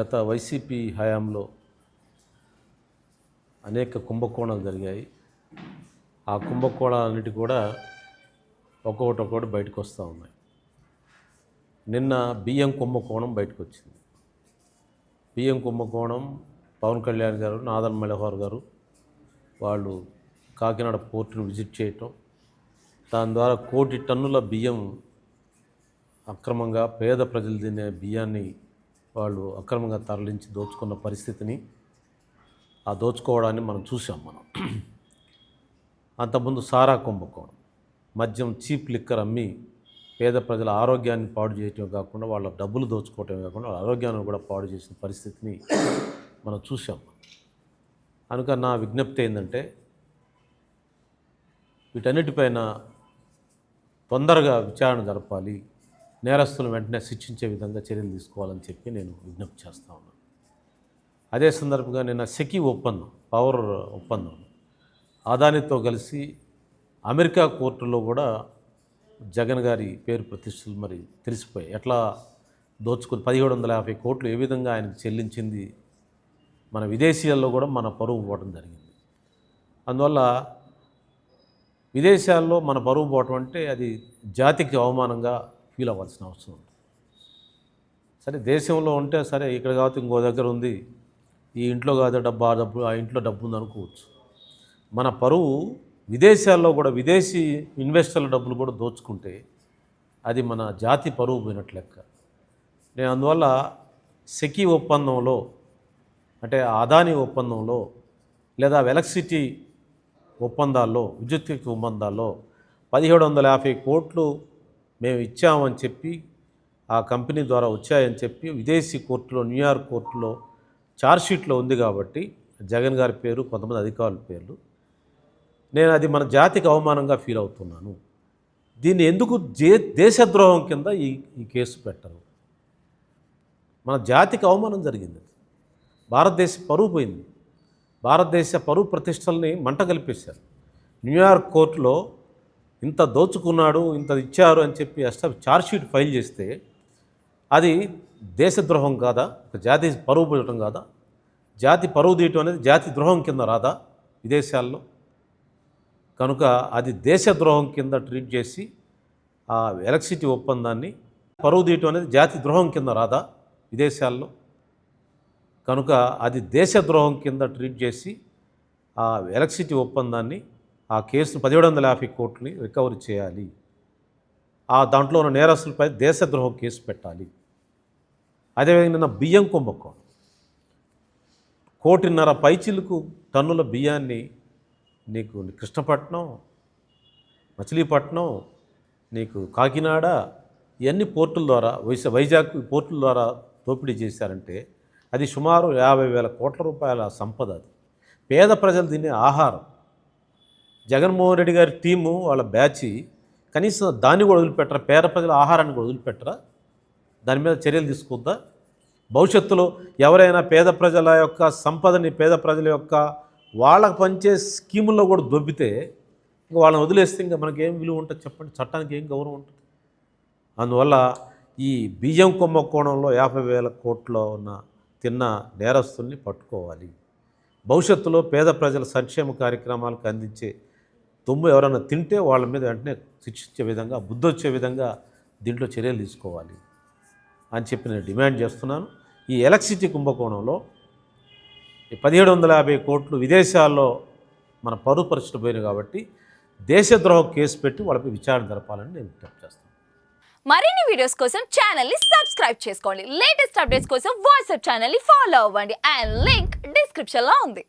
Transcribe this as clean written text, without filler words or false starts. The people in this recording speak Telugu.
గత వైసీపీ హయాంలో అనేక కుంభకోణాలు జరిగాయి. ఆ కుంభకోణాలన్నిటి కూడా ఒక్కొక్కటి బయటకు వస్తూ ఉన్నాయి. నిన్న బియ్యం కుంభకోణం బయటకు వచ్చింది. బియ్యం కుంభకోణం పవన్ కళ్యాణ్ గారు, నాదన్ మనోహర్ గారు వాళ్ళు కాకినాడ పోర్టును విజిట్ చేయటం, దాని ద్వారా 1 కోటి టన్నుల బియ్యం అక్రమంగా పేద ప్రజలు తినే బియ్యాన్ని వాళ్ళు అక్రమంగా తరలించి దోచుకున్న పరిస్థితిని, ఆ దోచుకోవడాన్ని మనం చూసాం. అంతకుముందు సారా కుంభకోణం, మద్యం చీప్ లిక్కర్ అమ్మి పేద ప్రజల ఆరోగ్యాన్ని పాడు చేయటమే కాకుండా వాళ్ళ డబ్బులు దోచుకోవటమే కాకుండా వాళ్ళ ఆరోగ్యాన్ని కూడా పాడు చేసిన పరిస్థితిని మనం చూసాం. కనుక నా విజ్ఞప్తి ఏంటంటే వీటన్నిటిపైన తొందరగా విచారణ జరపాలి, నేరస్తులను వెంటనే శిక్షించే విధంగా చర్యలు తీసుకోవాలని చెప్పి నేను విజ్ఞప్తి చేస్తా ఉన్నాను. అదే సందర్భంగా నిన్న సెకీ ఒప్పందం, పవర్ ఒప్పందం అదానితో కలిసి అమెరికా కోర్టులో కూడా జగన్ గారి పేరు ప్రతిష్టలు మరి తెలిసిపోయాయి. ఎట్లా దోచుకుని 1750 కోట్లు ఏ విధంగా ఆయనకు చెల్లించింది, మన విదేశీయాల్లో కూడా మన పరువు పోవడం జరిగింది. అందువల్ల విదేశాల్లో మన పరువు పోవటం అంటే అది జాతికి అవమానంగా ఫీల్ అవ్వాల్సిన అవసరం ఉంది. సరే దేశంలో ఉంటే సరే, ఇక్కడ కాకపోతే ఇంకో దగ్గర ఉంది, ఈ ఇంట్లో కాదు డబ్బు ఆ ఇంట్లో డబ్బు ఉంది అనుకోవచ్చు. మన పరువు విదేశాల్లో కూడా విదేశీ ఇన్వెస్టర్ల డబ్బులు కూడా దోచుకుంటే అది మన జాతి పరువు పోయినట్లు లెక్క. నేను అందువల్ల సెకీ ఒప్పందంలో అంటే అదానీ ఒప్పందంలో లేదా ఎలక్ట్రిసిటీ ఒప్పందాల్లో, విద్యుత్ ఒప్పందాల్లో 1750 కోట్లు మేము ఇచ్చామని చెప్పి, ఆ కంపెనీ ద్వారా వచ్చాయని చెప్పి విదేశీ కోర్టులో, న్యూయార్క్ కోర్టులో ఛార్జ్షీట్లో ఉంది. కాబట్టి జగన్ గారి పేరు, కొంతమంది అధికారుల పేర్లు, నేను అది మన జాతికి అవమానంగా ఫీల్ అవుతున్నాను. దీన్ని ఎందుకు దేశద్రోహం కింద ఈ కేసు పెట్టరు? మన జాతికి అవమానం జరిగింది. భారతదేశ పరువు పోయింది. భారతదేశ పరువు ప్రతిష్టల్ని మంట కలిపేశారు. న్యూయార్క్ కోర్టులో ఇంత దోచుకున్నాడు, ఇంత ఇచ్చారు అని చెప్పి ఛార్జ్షీట్ ఫైల్ చేస్తే అది దేశద్రోహం కాదా? జాతి పరువు పోయటం కాదా? జాతి పరువు తీయటం అనేది జాతి ద్రోహం కింద రాదా విదేశాల్లో? కనుక అది దేశద్రోహం కింద ట్రీట్ చేసి ఆ ఎలక్ట్రిసిటీ ఒప్పందాన్ని పరువు తీయటం అనేది జాతి ద్రోహం కింద రాదా విదేశాల్లో? కనుక అది దేశద్రోహం కింద ట్రీట్ చేసి ఆ ఎలక్ట్రిసిటీ ఒప్పందాన్ని, ఆ కేసును 1750 కోట్లని రికవరీ చేయాలి. ఆ దాంట్లో ఉన్న నేరస్తులపై దేశద్రోహం కేసు పెట్టాలి. అదేవిధంగా నిన్న బియ్యం కుంభకోణం, 1.5 కోటి పైచిలకు టన్నుల బియ్యాన్ని నీకు కృష్ణపట్నం, మచిలీపట్నం, నీకు కాకినాడ, ఇవన్నీ పోర్టుల ద్వారా, వైజాగ్ పోర్టుల ద్వారా దోపిడీ చేశారంటే అది సుమారు 50,000 కోట్ల రూపాయల సంపద. అది పేద ప్రజలు తినే ఆహారం. జగన్మోహన్ రెడ్డి గారి టీము, వాళ్ళ బ్యాచ్ కనీసం దాన్ని కూడా వదిలిపెట్టరా? పేద ప్రజల ఆహారాన్ని కూడా వదిలిపెట్టరా? దాని మీద చర్యలు తీసుకుందా? భవిష్యత్తులో ఎవరైనా పేద ప్రజల యొక్క సంపదని, పేద ప్రజల యొక్క వాళ్ళకు పంచే స్కీముల్లో కూడా దొబ్బితే ఇంకా వాళ్ళని వదిలేస్తే ఇంకా మనకేం విలువ ఉంటుంది చెప్పండి? చట్టానికి ఏం గౌరవం ఉంటుంది? అందువల్ల ఈ బియ్యం కుంభకోణంలో 50,000 కోట్లు తిన్న నేరస్తుల్ని పట్టుకోవాలి. భవిష్యత్తులో పేద ప్రజల సంక్షేమ కార్యక్రమాలకు అందించే తొమ్ము ఎవరైనా తింటే వాళ్ళ మీద వెంటనే శిక్షించే విధంగా, బుద్ధి వచ్చే విధంగా దీంట్లో చర్యలు తీసుకోవాలి అని చెప్పి నేను డిమాండ్ చేస్తున్నాను. ఈ ఎలక్ట్రిసిటీ కుంభకోణంలో 1750 కోట్లు విదేశాల్లో మన పరువు పరిస్థితి పోయినాయి కాబట్టి దేశద్రోహ కేసు పెట్టి వాళ్ళపై విచారణ జరపాలని నేను విజ్ఞప్తి చేస్తాను. మరిన్ని వీడియోస్ కోసం ఛానల్ ని సబ్స్క్రైబ్ చేసుకోండి. లేటెస్ట్ అప్డేట్స్ కోసం వాట్సాప్ ఛానల్ ని ఫాలో అవ్వండి. అండ్ లింక్ డిస్క్రిప్షన్ లో ఉంది.